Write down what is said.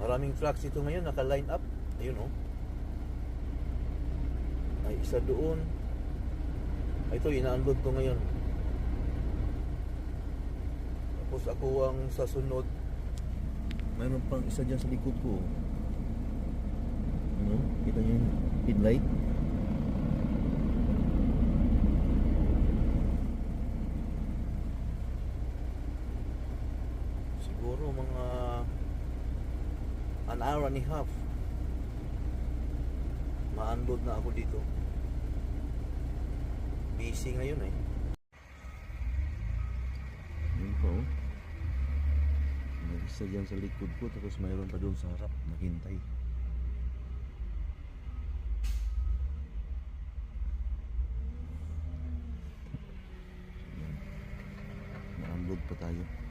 Maraming trucks dito ngayon naka-line up. Ayun oh. Ay isa doon. Ay, ito ina-unload ko ngayon. Tapos ako ang sa sunod. Mayroon pang isa dyan sa likod ko. Ano? Kita niyo yung headlight? Siguro mga an hour and a half ma-unload na ako dito. Busy ngayon eh. Yun po. May isa dyan sa likod ko, tapos mayroon pa doon sa harap naghintay. Ma-unload pa tayo.